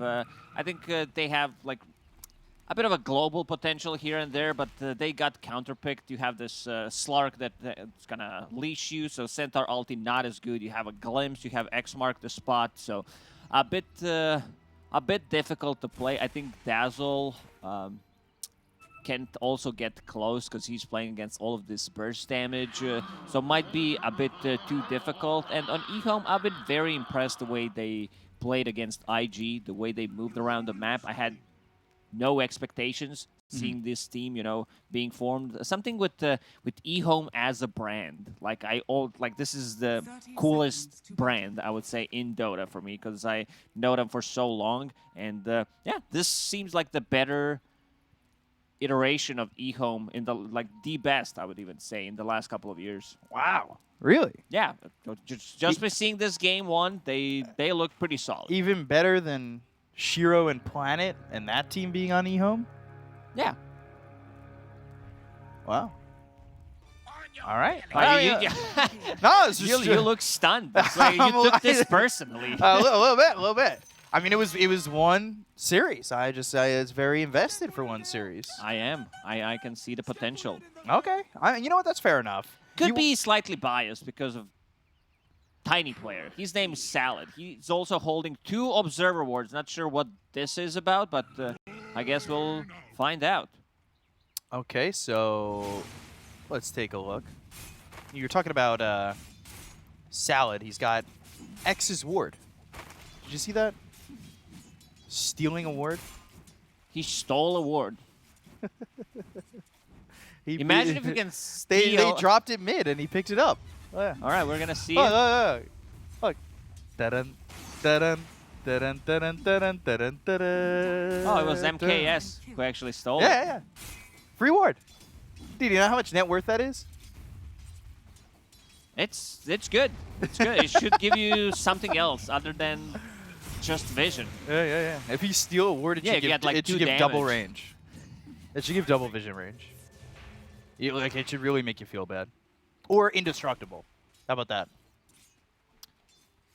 I think they have like a bit of a global potential here and there, but they got counterpicked. You have this Slark that's gonna leash you, so Centaur ulti not as good. You have a Glimpse, you have X mark the spot, so a bit difficult to play. I think Dazzle can also get close because he's playing against all of this burst damage, so might be a bit too difficult. And on EHOME, I've been very impressed the way they played against IG, the way they moved around the map. I had no expectations seeing this team, you know, being formed. Something with EHOME as a brand. Like this is the coolest brand, I would say, in Dota for me, because I know them for so long. And yeah, this seems like the better iteration of EHOME in the best, I would even say, in the last couple of years. Wow. Really? Yeah. Just by seeing this game one, they look pretty solid. Even better than Shiro and Planet and that team being on EHOME? Yeah. Wow. All right. No, it's just you look stunned. It's like you took this personally. A little bit. I mean, it was one series. I was very invested for one series. I am. I can see the potential. Okay. You know what? That's fair enough. Could be slightly biased because of tiny player. His name is Salad. He's also holding 2 Observer Awards. Not sure what this is about, but I guess we'll find out. Okay, so let's take a look. You're talking about Salad. He's got X's ward. Did you see that? Stealing a ward? He stole a ward. Imagine if you can steal. They dropped it mid and he picked it up. Oh, yeah. All right, we're gonna see. Look. Da-dun, da-dun, da-dun, da-dun, da-dun, da-dun, da-dun. Oh, it was MKS who actually stole it. Yeah. Free ward. Dude, you know how much net worth that is? It's good. It's good. It should give you something else other than just vision. Yeah. If you steal a ward, it should give double range. It should give double vision range. It should really make you feel bad. Or indestructible. How about that?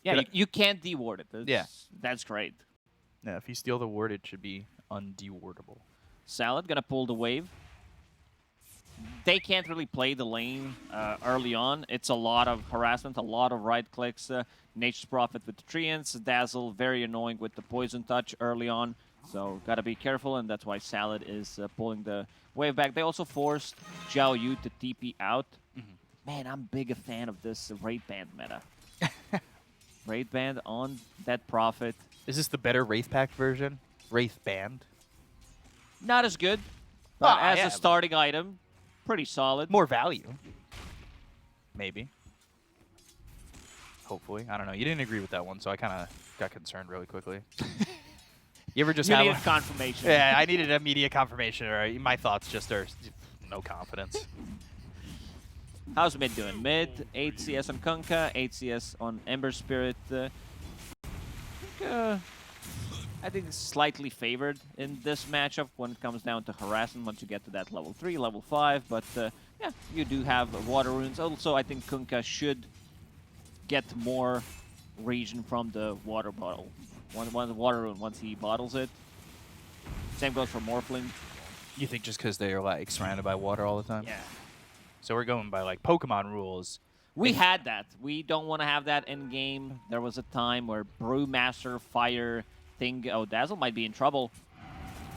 Yeah, you can't deward it. That's great. Yeah, if you steal the ward, it should be undewardable. Salad gonna pull the wave. They can't really play the lane early on. It's a lot of harassment, a lot of right clicks. Nature's Prophet with the Treants. Dazzle, very annoying with the Poison Touch early on. So gotta be careful, and that's why Salad is pulling the wave back. They also forced Zhao Yu to TP out. Man, I'm big a fan of this Wraith Band meta. Wraith Band on that Prophet. Is this the better Wraith Pack version? Wraith Band? Not as good, but as a starting item, pretty solid. More value. Maybe. Hopefully. I don't know. You didn't agree with that one, so I kind of got concerned really quickly. You ever just needed confirmation. Yeah, I needed immediate confirmation, or my thoughts just are no confidence. How's mid doing? Mid, 8 CS on Kunkka, 8 CS on Ember Spirit. I think it's slightly favored in this matchup when it comes down to harassment once you get to that level 3, level 5. But yeah, you do have water runes. Also, I think Kunkka should get more region from the water bottle. One water rune once he bottles it. Same goes for Morphling. You think just because they are like surrounded by water all the time? Yeah. So we're going by like Pokemon rules. We had that. We don't want to have that in game. There was a time where Brewmaster, Fire, Dazzle might be in trouble.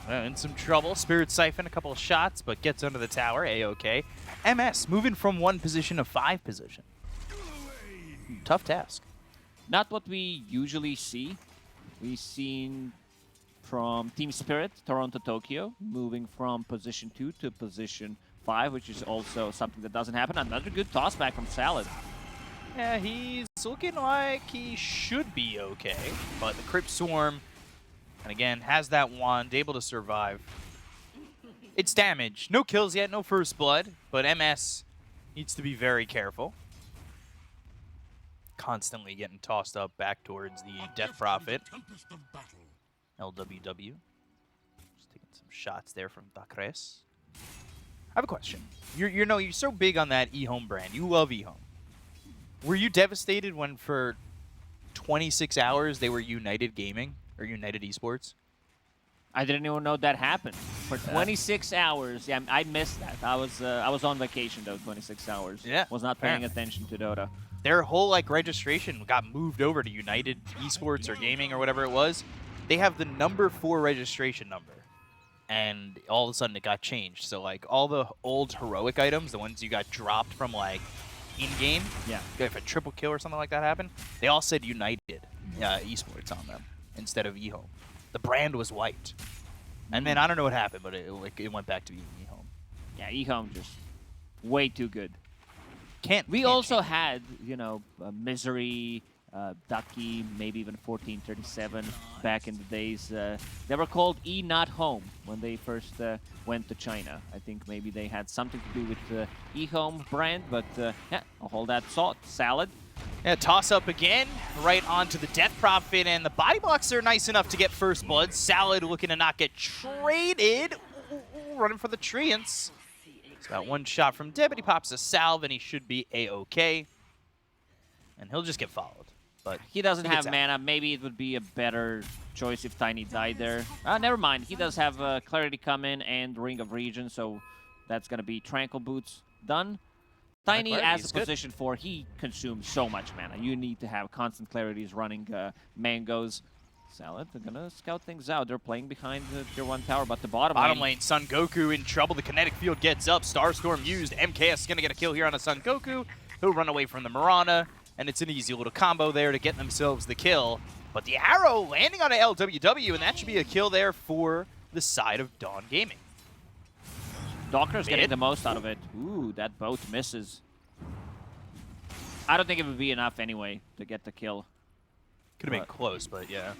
In some trouble. Spirit Siphon, a couple of shots, but gets under the tower. A-OK. MS moving from 1 position to 5 position. Tough task. Not what we usually see. We've seen from Team Spirit, Toronto, Tokyo, moving from position 2 to position 5, which is also something that doesn't happen. Another good toss back from Salad. Yeah, he's looking like he should be okay. But the Crypt Swarm, and again, has that wand, able to survive. It's damage. No kills yet, no first blood, but MS needs to be very careful. Constantly getting tossed up back towards the Death Prophet. LWW. Just taking some shots there from Dacres. I have a question. You're so big on that EHOME brand. You love EHOME. Were you devastated when for 26 hours they were United Gaming? or United Esports. I didn't even know that happened. For 26 hours, yeah, I missed that. I was on vacation though, 26 hours. Yeah, Was not paying attention to Dota. Their whole like registration got moved over to United Esports or Gaming or whatever it was. They have the number 4 registration number, and all of a sudden it got changed. So like all the old heroic items, the ones you got dropped from like in-game, Yeah. if a triple kill or something like that happened, they all said United Esports on them instead of EHOME. The brand was white. And then I don't know what happened, but it went back to being EHOME. Yeah, EHOME just way too good. We Can't also change. had, you know, Misery, Ducky, maybe even 1437 back in the days. They were called E Not Home when they first went to China. I think maybe they had something to do with the EHOME brand, but yeah, I'll hold that thought. Salad. Yeah, toss up again, right onto the Death Prophet, and the body blocks are nice enough to get first blood. Salad looking to not get traded. Ooh, running for the treants. It's got one shot from Deb, but he pops a salve, and he should be A-OK. And he'll just get followed. But He doesn't have out. mana. Maybe it would be a better choice if Tiny died there. Never mind. He does have Clarity come in and Ring of Region, so that's going to be Tranquil Boots done. Tiny, as a position 4, he consumes so much mana. You need to have constant clarities running mangoes. Salad, they're going to scout things out. They're playing behind the Tier 1 tower, but the bottom lane, Son Goku in trouble. The kinetic field gets up. Starstorm used. MKS is going to get a kill here on a Son Goku. He'll run away from the Mirana, and it's an easy little combo there to get themselves the kill. But the arrow landing on a LWW, and that should be a kill there for the side of Dawn Gaming. Docker's getting the most out of it. Ooh, that boat misses. I don't think it would be enough anyway to get the kill. Could have been close, but yeah.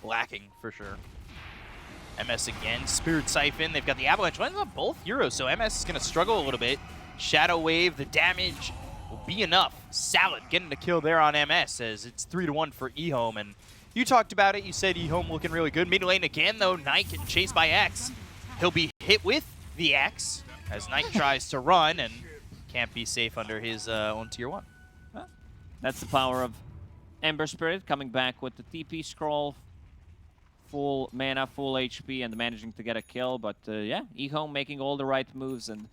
Lacking for sure. MS again, Spirit Siphon. They've got the Avalanche. Lands on both heroes, so MS is going to struggle a little bit. Shadow Wave, the damage will be enough. Salad getting the kill there on MS as it's 3-1 for EHOME. And you talked about it. You said EHOME looking really good. Mid lane again, though. Knight getting chased by X. He'll be hit with the X as Knight tries to run and can't be safe under his own Tier 1. That's the power of Ember Spirit coming back with the TP scroll. Full mana, full HP, and managing to get a kill. But yeah, EHOME making all the right moves, and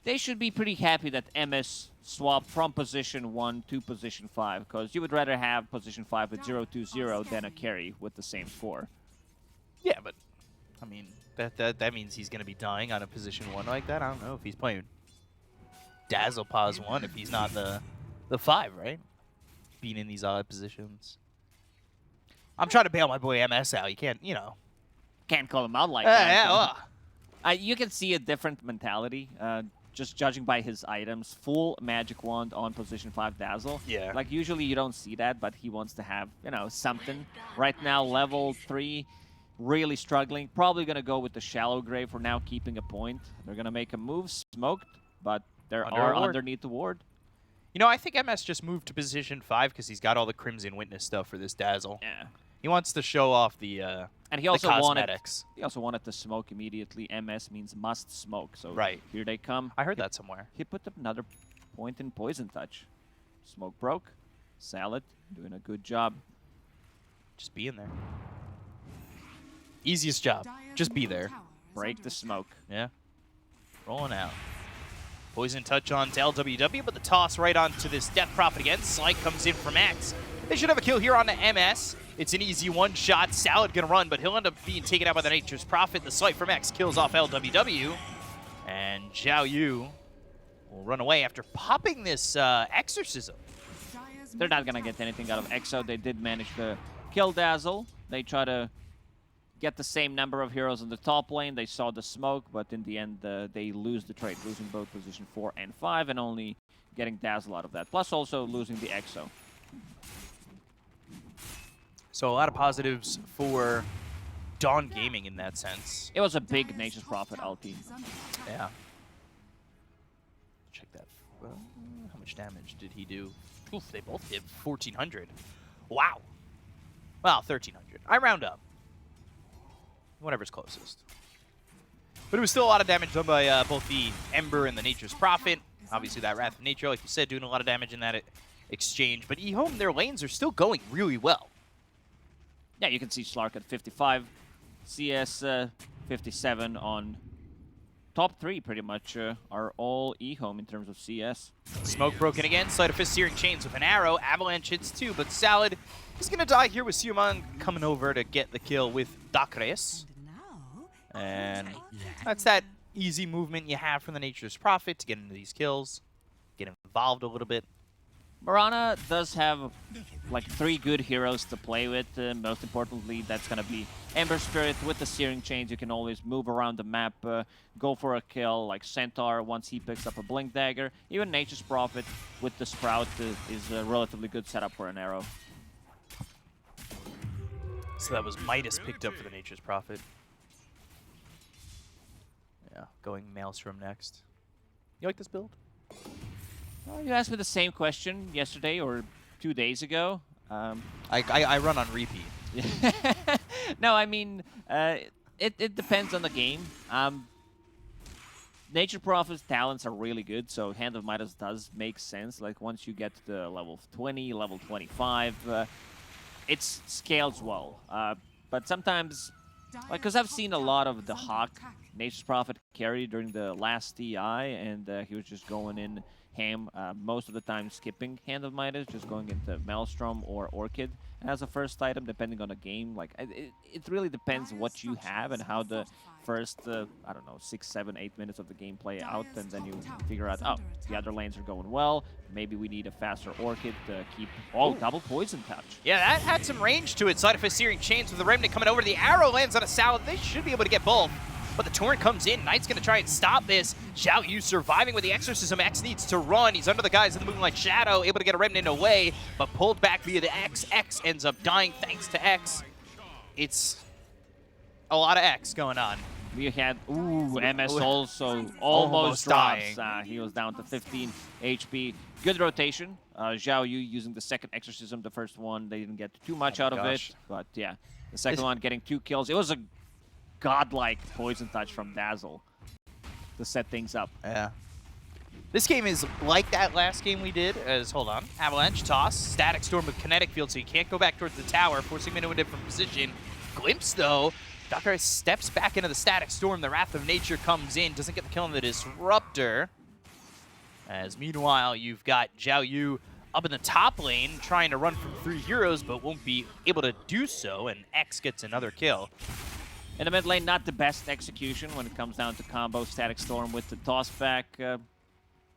they should be pretty happy that MS swapped from position 1 to position 5, because you would rather have position 5 with 0-2-0 than a carry with the same score. Yeah, but I mean, that means he's going to be dying on a position 1 like that. I don't know if he's playing Dazzle Pause 1 if he's not the 5, right? Being in these odd positions. I'm trying to bail my boy MS out. You can't, you know. Can't call him out like that. Yeah, You can see a different mentality, just judging by his items. Full Magic Wand on position 5 Dazzle. Yeah. Like, usually you don't see that, but he wants to have, you know, something. Right now, level 3, really struggling. Probably going to go with the Shallow Grave for now, keeping a point. They're going to make a move, smoked, but they're underneath the ward. You know, I think MS just moved to position 5 because he's got all the Crimson Witness stuff for this Dazzle. Yeah. He wants to show off the And he also cosmetics. He also wanted to smoke immediately. MS means must smoke. So right. Here they come. I heard that somewhere. He put up another point in Poison Touch. Smoke broke. Salad doing a good job. Just being there. Easiest job. Just be there. Break the smoke. Yeah. Rolling out. Poison Touch on to LWW, but the toss right onto this Death Prophet again. Slight comes in from X. They should have a kill here on the MS. It's an easy one-shot. Salad gonna run, but he'll end up being taken out by the Nature's Prophet. The slight from X kills off LWW. And Zhao Yu will run away after popping this Exorcism. They're not gonna get anything out of Exo. They did manage to kill Dazzle. They try to get the same number of heroes in the top lane. They saw the smoke, but in the end, they lose the trade, losing both position 4 and 5, and only getting Dazzle out of that. Plus also losing the Exo. So a lot of positives for Dawn Gaming in that sense. It was a big Nature's Prophet ulti. Yeah. Check that. How much damage did he do? Oof, they both did 1,400. Wow. Well, 1,300. I round up. Whatever's closest. But it was still a lot of damage done by both the Ember and the Nature's Prophet. Obviously, that Wrath of Nature, like you said, doing a lot of damage in that exchange. But EHOME, their lanes are still going really well. Yeah, you can see Slark at 55, CS 57 on top 3 pretty much are all EHOME in terms of CS. Smoke broken again. Sleight of Fist Searing Chains with an arrow. Avalanche hits 2, but Salad is going to die here with Siuman coming over to get the kill with Aster.Aries. And that's that easy movement you have from the Nature's Prophet to get into these kills, get involved a little bit. Mirana does have like 3 good heroes to play with. Most importantly, that's going to be Ember Spirit with the Searing Chains. You can always move around the map, go for a kill, like Centaur once he picks up a Blink Dagger. Even Nature's Prophet with the Sprout is a relatively good setup for an arrow. So that was Midas picked up for the Nature's Prophet. Yeah, going Maelstrom next. You like this build? Well, you asked me the same question yesterday or 2 days ago. I run on repeat. No, I mean, it depends on the game. Nature Prophet's talents are really good, so Hand of Midas does make sense. Like, once you get to the level 20, level 25, it scales well. But sometimes, like, because I've seen a lot of the Hawk Nature's Prophet carry during the last TI, and he was just going in ham, most of the time skipping Hand of Midas, just going into Maelstrom or Orchid as a first item, depending on the game. Like, it really depends what you have and how the first, I don't know, 6, 7, 8 minutes of the game play out, and then you figure out, oh, the other lanes are going well, maybe we need a faster Orchid to keep double Poison Touch. Yeah, that had some range to it. Sleight of Fist Searing Chains with the Remnant coming over. The arrow lands on a Salad. They should be able to get both. But the Torrent comes in. Knight's going to try and stop this. Xiao Yu surviving with the Exorcism. X needs to run. He's under the guise of the Moonlight Shadow, able to get a Remnant away, but pulled back via the X. X ends up dying thanks to X. It's a lot of X going on. We had, MS also almost dying. He was down to 15 HP. Good rotation. Xiao Yu using the second Exorcism. The first one, they didn't get too much out of it. But yeah, the second one getting 2 kills. It was a godlike Poison Touch from Dazzle to set things up. Yeah. This game is like that last game we did, hold on, Avalanche, Toss, Static Storm with Kinetic Field, so you can't go back towards the tower, forcing him into a different position. Glimpse, though, Aster.Aries steps back into the Static Storm, the Wrath of Nature comes in, doesn't get the kill on the Disruptor. As meanwhile, you've got Xiao Yu up in the top lane, trying to run from 3 heroes, but won't be able to do so, and X gets another kill. In the mid lane, not the best execution when it comes down to combo Static Storm with the toss back.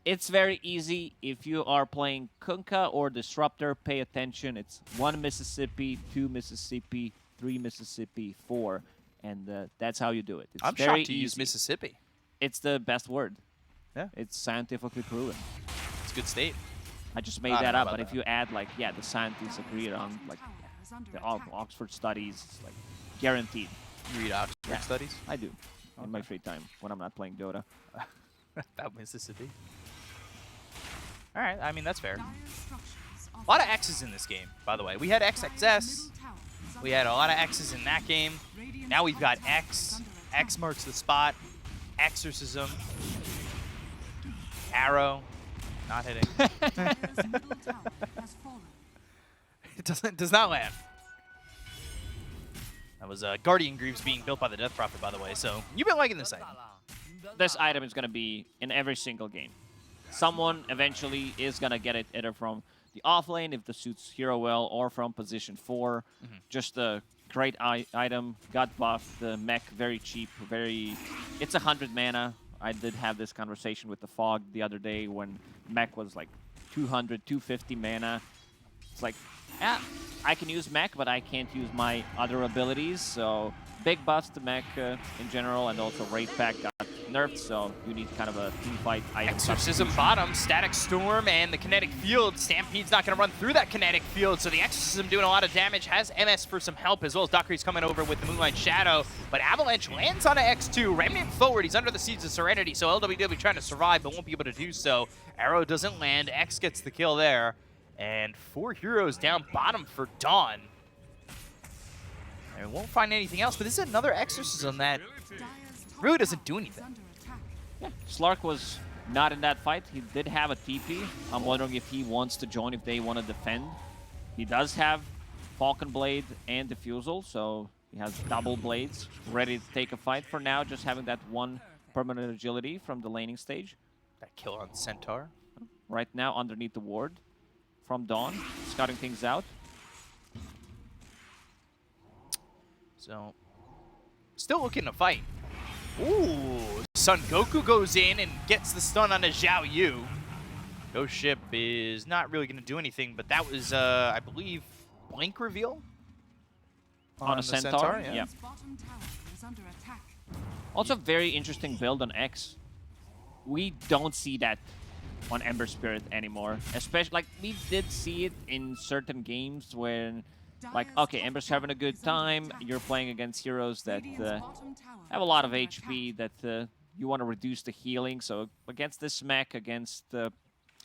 It's very easy if you are playing Kunkka or Disruptor. Pay attention. It's 1 Mississippi, 2 Mississippi, 3 Mississippi, 4. And that's how you do it. It's I'm very shocked to use Mississippi. It's the best word. Yeah. It's scientifically proven. It's a good state. I just made that up, but if you add, like, yeah, the scientists agree on, like, the Oxford studies, like, guaranteed. You read Oxford studies? I do. In my free time, when I'm not playing Dota. About Mississippi. All right, I mean, that's fair. A lot of X's in this game, by the way. We had XXS. We had a lot of X's in that game. Now we've got X. X marks the spot. Exorcism. Arrow. Not hitting. It does not land. That was Guardian Greaves being built by the Death Prophet, by the way. So you've been liking this item. This item is going to be in every single game. Someone eventually is going to get it either from the off lane, if the suits hero well, or from position 4. Just a great item. Got buffed. The mech, very cheap. It's 100 mana. I did have this conversation with the Fog the other day when mech was like 200, 250 mana. It's like, yeah, I can use mech, but I can't use my other abilities. So big buffs to mech in general, and also Raid Pack got nerfed, so you need kind of a teamfight item. Exorcism bottom, Static Storm, and the Kinetic Field. Stampede's not going to run through that Kinetic Field, so the Exorcism doing a lot of damage. Has MS for some help, as well as Aster.Aries coming over with the Moonlight Shadow. But Avalanche lands on a X2. Remnant forward, he's under the Seeds of Serenity, so LWW trying to survive, but won't be able to do so. Arrow doesn't land. X gets the kill there. And 4 heroes down bottom for Dawn. And we won't find anything else, but this is another Exorcism that really doesn't do anything. Yeah, Slark was not in that fight. He did have a TP. I'm wondering if he wants to join, if they want to defend. He does have Falcon Blade and Diffusal, so he has double blades ready to take a fight for now, just having that one permanent agility from the laning stage. That kill on Centaur. Right now underneath the ward from Dawn, scouting things out. So, still looking to fight. Ooh, Son Goku goes in and gets the stun on a Zhao Yu. Ghost Ship is not really going to do anything, but that was, I believe, Blink reveal? On a Centaur? Yeah. Yeah. Also, very interesting build on X. We don't see that on Ember Spirit anymore. Especially, like, we did see it in certain games when, like, okay, Ember's having a good time, you're playing against heroes that have a lot of HP, that you want to reduce the healing. So against this mech, against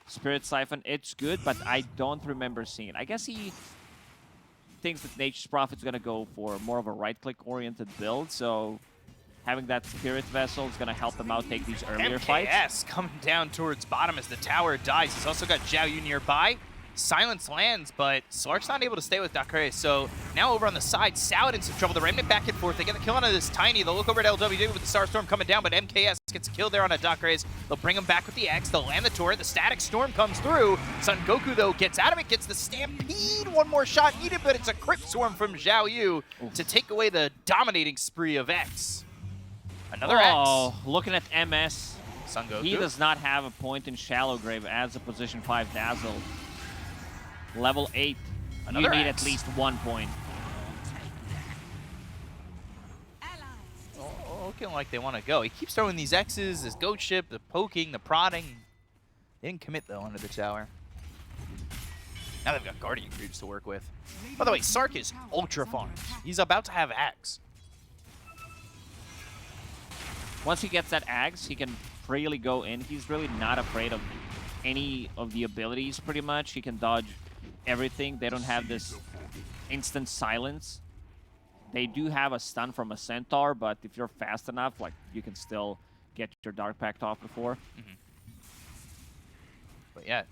Spirit Siphon, it's good, but I don't remember seeing it. I guess he thinks that Nature's Prophet's going to go for more of a right-click oriented build, so having that Spirit Vessel is going to help him out take these earlier fights. MKS coming down towards bottom as the tower dies. He's also got Zhao Yu nearby. Silence lands, but Slark's not able to stay with Aster.Aries. So now over on the side, Saladin's in trouble. The Remnant back and forth. They get the kill onto this Tiny. They'll look over at LWD with the Starstorm coming down, but MKS gets killed there on Aster.Aries. They'll bring him back with the X. They'll land the turret. The Static Storm comes through. Son Goku, though, gets out of it, gets the Stampede. One more shot needed, but it's a Crypt Swarm from Zhao Yu to take away the dominating spree of X. Another X. Looking at MS, Son Goku. he does not have a point in Shallow Grave as a position 5 Dazzle. Level 8, Another you need X. at least 1 point. Looking like they want to go. He keeps throwing these X's, this Ghost Ship, the poking, the prodding. They didn't commit, though, under the tower. Now they've got Guardian Creeps to work with. By the way, Sark is ultra farmed. He's about to have Axe. Once he gets that Axe, he can freely go in. He's really not afraid of any of the abilities, pretty much. He can dodge everything. They don't have this instant silence. They do have a stun from a Centaur, but if you're fast enough, like, you can still get your Dark Pact off before. But yeah,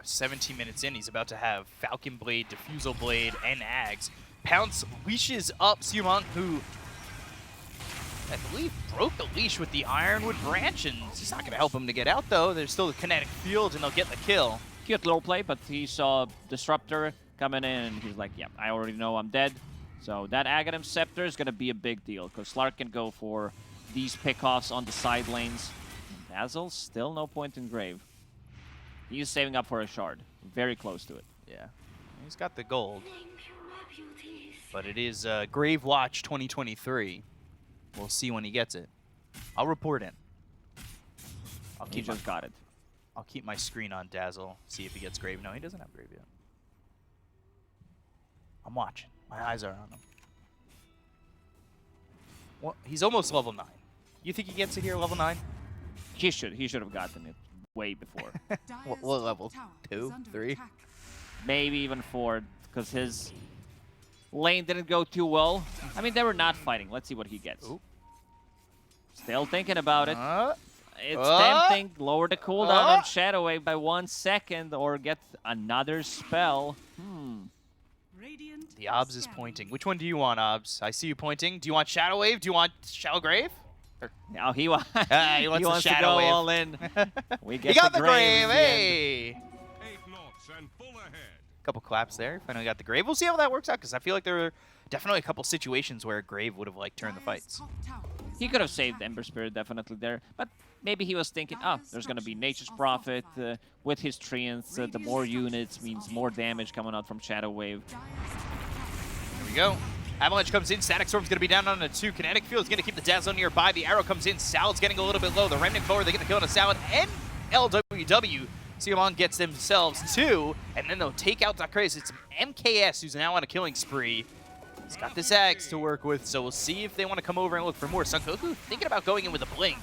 17 minutes in, he's about to have Falcon Blade, Diffusal Blade, and Axe. Pounce leashes up Siumang, who I believe broke the leash with the Ironwood Branch, and it's not going to help him to get out, though. There's still the kinetic field, and they'll get the kill. Cute little play, but he saw Disruptor coming in, and he's like, yeah, I already know I'm dead. So that Aghanim Scepter is going to be a big deal, because Slark can go for these pickoffs on the side lanes. Dazzle, still no point in Grave. He's saving up for a shard. Very close to it. Yeah, he's got the gold. But it is Grave Watch 2023. We'll see when he gets it. I'll report in. He just got it. I'll keep my screen on Dazzle, see if he gets Grave. No, he doesn't have Grave yet. I'm watching. My eyes are on him. Well, he's almost level 9. You think he gets it here, level 9? He should have gotten it way before. What level? 2? 3? Maybe even 4, because his lane didn't go too well. I mean, they were not fighting. Let's see what he gets. Ooh. Still thinking about it. It's tempting. Lower the cooldown on Shadow Wave by 1 second or get another spell. The Obs is pointing. Which one do you want, Obs? I see you pointing. Do you want Shadow Wave? Do you want Shallow Grave? No, he wants he wants to Shadow go Wave. all in. We get he got the Grave. Hey! Couple claps there. Finally got the Grave. We'll see how that works out, because I feel like there are definitely a couple situations where Grave would have like turned the fights. He could have saved Ember Spirit definitely there, but maybe he was thinking, oh, there's going to be Nature's Prophet with his treants. The more units means more damage coming out from Shadow Wave. There we go. Avalanche comes in. Static Storm's going to be down on a 2. Kinetic Field's going to keep the Dazzle nearby. The Arrow comes in. Salad's getting a little bit low. The Remnant forward, they get the kill on a Salad and LWW. Siumang gets themselves 2, and then they'll take out Aster.Aries. It's MKS who's now on a killing spree. He's got this Axe to work with, so we'll see if they want to come over and look for more. Son Goku thinking about going in with a Blink,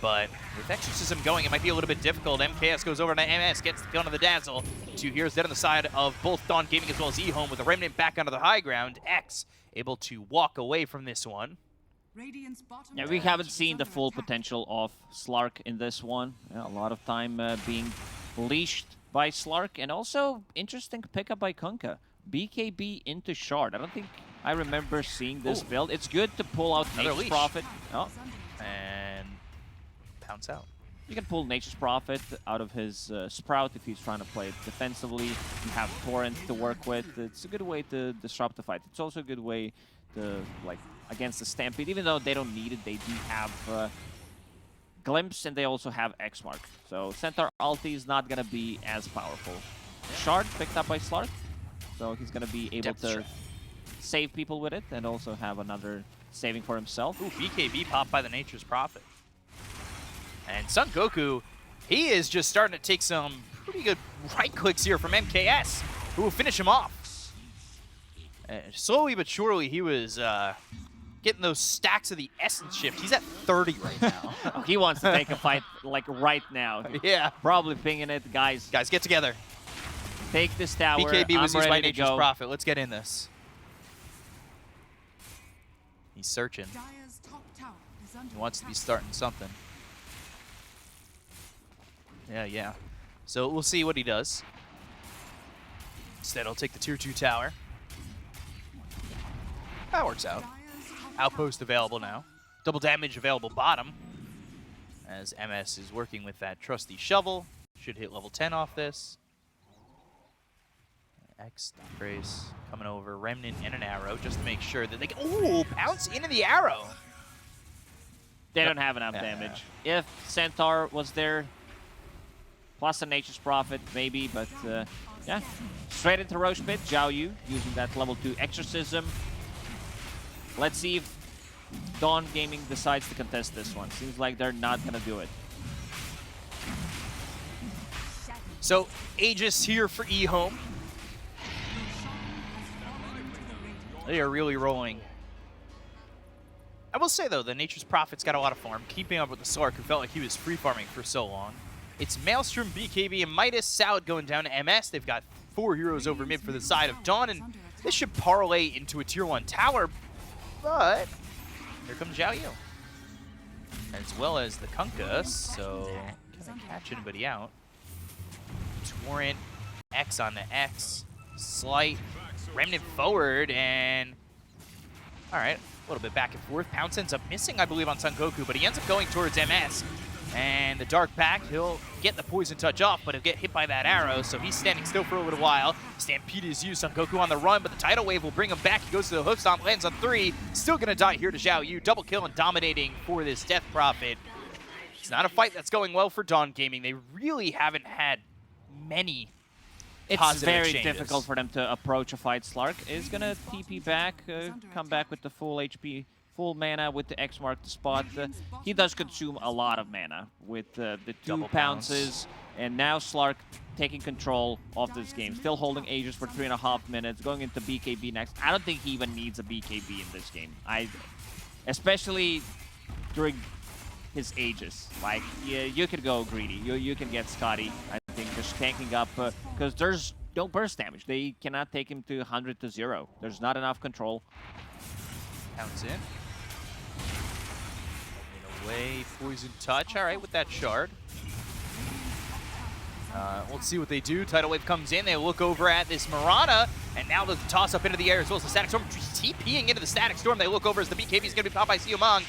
but with Exorcism going, it might be a little bit difficult. MKS goes over to MS, gets the kill on the Dazzle. 2 heroes dead on the side of both Dawn Gaming as well as EHOME, with the Remnant back onto the high ground. X able to walk away from this one. Yeah, we haven't seen the full potential of Slark in this one. Yeah, a lot of time being leashed by Slark, and also interesting pickup by Kunkka. BKB into Shard. I don't think I remember seeing this build. It's good to pull out Another Nature's leash. Prophet. Oh, And pounce out. you can pull Nature's Prophet out of his Sprout if he's trying to play it defensively. You have Torrent to work with. It's a good way to disrupt the fight. It's also a good way to, like, against the Stampede. Even though they don't need it, they do have Glimpse, and they also have X-Mark. So Centaur ulti is not going to be as powerful. Shard picked up by Slark, so he's going to be able to save people with it and also have another saving for himself. Ooh, BKB popped by the Nature's Prophet. And Son Goku, he is just starting to take some pretty good right clicks here from MKS, who will finish him off. Slowly but surely, he was getting those stacks of the Essence Shift. He's at 30 right now. He wants to take a fight, like, right now. Yeah. Probably pinging it, guys. Guys, get together. Take this tower. BKB was used by ready to Nature's go. Prophet. Let's get in this. He's searching. He wants to be starting something. Yeah. So we'll see what he does. Instead, I'll take the tier 2 tower. That works out. Outpost available now. Double damage available bottom. As MS is working with that trusty shovel. Should hit level 10 off this. Xtreme coming over. Remnant and an arrow just to make sure that they can... Ooh, pounce into the arrow. They don't have enough damage. If Centaur was there, plus a Nature's Prophet, maybe, but yeah. Straight into Roche Pit, Zhao Yu using that level 2 Exorcism. Let's see if Dawn Gaming decides to contest this one. Seems like they're not going to do it. So, Aegis here for EHOME. They are really rolling. I will say, though, the Nature's Prophet's got a lot of farm, keeping up with the Slark, who felt like he was free-farming for so long. It's Maelstrom, BKB, and Midas Salad going down to MS. They've got 4 heroes over mid for the side of Dawn, and this should parlay into a tier 1 tower, but here comes Zhao Yu. As well as the Kunkka, so can I catch anybody out? Torrent, X on the X, Slight, Remnant forward, and alright, a little bit back and forth. Pounce ends up missing, I believe, on Son Goku, but he ends up going towards MS. And the Dark Pact, he'll get the Poison Touch off, but he'll get hit by that arrow, so he's standing still for a little while. Stampede is used, Son Goku on the run, but the Tidal Wave will bring him back. He goes to the Hoof Stomp, lands on 3. Still gonna die here to Zhao Yu. Double kill and dominating for this Death Prophet. It's not a fight that's going well for Dawn Gaming. They really haven't had many It's very exchanges. difficult for them to approach a fight. Slark is going to TP back, come back with the full HP, full mana with the X mark the spot. He does consume a lot of mana with the 2 Double pounces, and now Slark taking control of this game. Still holding Aegis for 3.5 minutes, going into BKB next. I don't think he even needs a BKB in this game. Especially during his Aegis. Like, yeah, you could go greedy. You can get Scotty, I think, just tanking up, because there's no burst damage. They cannot take him to 100 to 0. There's not enough control. Pounce in. Away, Poison Touch. All right, with that shard. Let's see what they do. Tidal Wave comes in. They look over at this Mirana, and now the toss up into the air as well as the Static Storm. TPing into the Static Storm. They look over as the BKB is going to be popped by Siomang.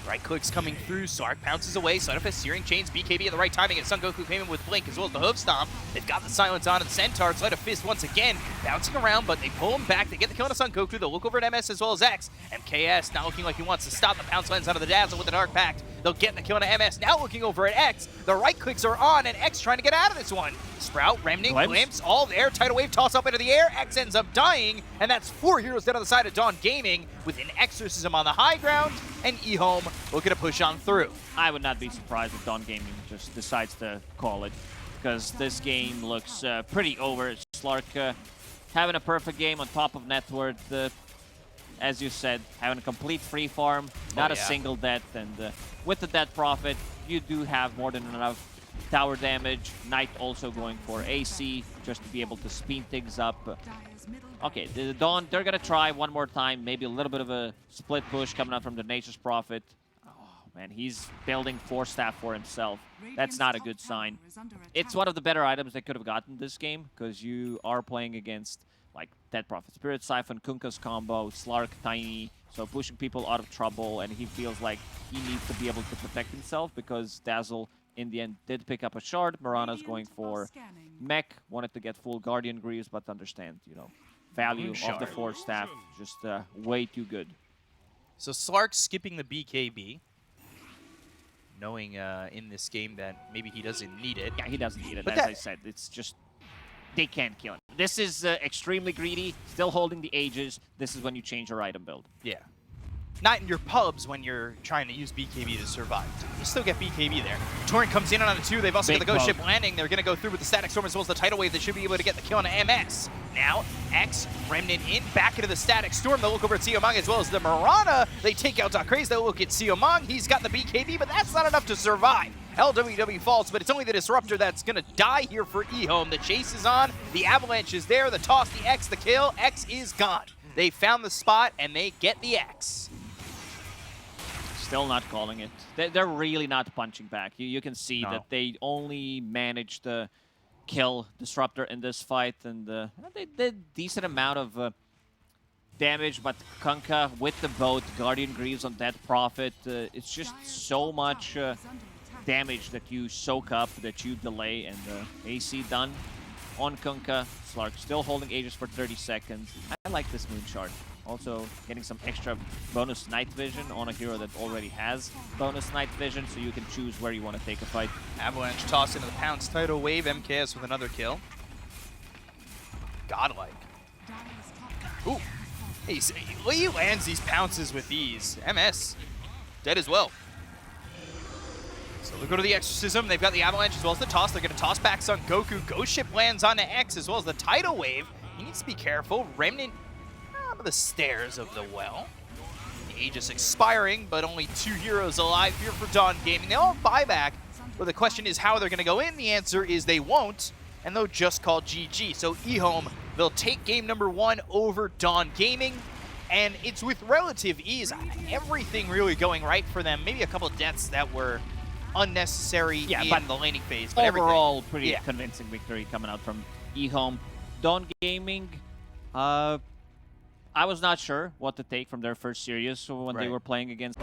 Right clicks coming through. Sark pounces away. Side of Searing Chains. BKB at the right timing. And Son Goku came in with Blink as well as the Hoof Stomp. They've got the Silence on and Centaur. Sleight of Fist once again. Bouncing around, but they pull him back. They get the kill on Son Goku. They'll look over at MS as well as X. MKS not looking like he wants to stop the Pounce Lens out of the Dazzle with the Dark Pact. They'll get the kill on MS. Now looking over at X. The right clicks are on, and X trying to get out of this one. Sprout, Remnant, Glimpse, all there. Tidal Wave toss up into the air. X ends up dying, and that's 4 heroes down on the side of Dawn Gaming with an Exorcism on the high ground, and EHOME looking to push on through. I would not be surprised if Dawn Gaming just decides to call it, because this game looks pretty over. Slark having a perfect game on top of net worth, as you said, having a complete free farm, not a single death, and with the Death Prophet, you do have more than enough tower damage. Knight also going for AC, just to be able to speed things up. Okay, the Dawn, they're going to try one more time, maybe a little bit of a split push coming out from the Nature's Prophet. man, he's building 4-staff for himself. That's not a good sign. It's one of the better items they could have gotten this game, because you are playing against like Dead Prophet, Spirit Siphon, Kunkka's combo, Slark, Tiny, so pushing people out of trouble, and he feels like he needs to be able to protect himself because Dazzle in the end did pick up a shard. Mirana's going for mech, wanted to get full Guardian Greaves, but understand, you know, value of the 4-staff, just way too good. So Slark skipping the BKB, knowing in this game that maybe he doesn't need it. Yeah, he doesn't need it, But as I said. It's just, they can't kill him. This is extremely greedy, still holding the Aegis. This is when you change your item build. Yeah. Not in your pubs when you're trying to use BKB to survive. You still get BKB there. Torrent comes in on a 2. They've also got the Ghost Ship landing. They're going to go through with the Static Storm as well as the Tidal Wave. They should be able to get the kill on MS. Now, X, Remnant in, back into the Static Storm. They'll look over at Siomang as well as the Mirana. They take out .Aster.Aries. They'll look at Siomang. He's got the BKB, but that's not enough to survive. LWW falls, but it's only the Disruptor that's going to die here for EHOME. The chase is on. The Avalanche is there. The toss, the X, the kill. X is gone. They found the spot, and they get the X. Still not calling it. They're really not punching back. You can see that they only managed to kill Disruptor in this fight, and they did decent amount of damage, but Kunkka with the boat, Guardian Greaves on Dead Prophet, it's just so much damage that you soak up, that you delay, and AC done on Kunkka. Slark still holding Aegis for 30 seconds. I like this Moon Shard. Also getting some extra bonus night vision on a hero that already has bonus night vision, so you can choose where you want to take a fight. Avalanche toss into the Pounce Tidal Wave. MKS with another kill. Godlike. Ooh. He lands these pounces with ease. MS dead as well. So they'll go to the Exorcism. They've got the Avalanche as well as the toss. They're going to toss back Son Goku. Ghost Ship lands onto X as well as the Tidal Wave. He needs to be careful. Remnant the stairs of the well. The Aegis expiring, but only 2 heroes alive here for Dawn Gaming. They all have buyback, but the question is how they're going to go in. The answer is they won't, and they'll just call GG. So EHOME, they'll take game number 1 over Dawn Gaming, and it's with relative ease. Everything really going right for them. Maybe a couple of deaths that were unnecessary in the laning phase. But overall, pretty convincing victory coming out from EHOME. Dawn Gaming, I was not sure what to take from their first series when they were playing against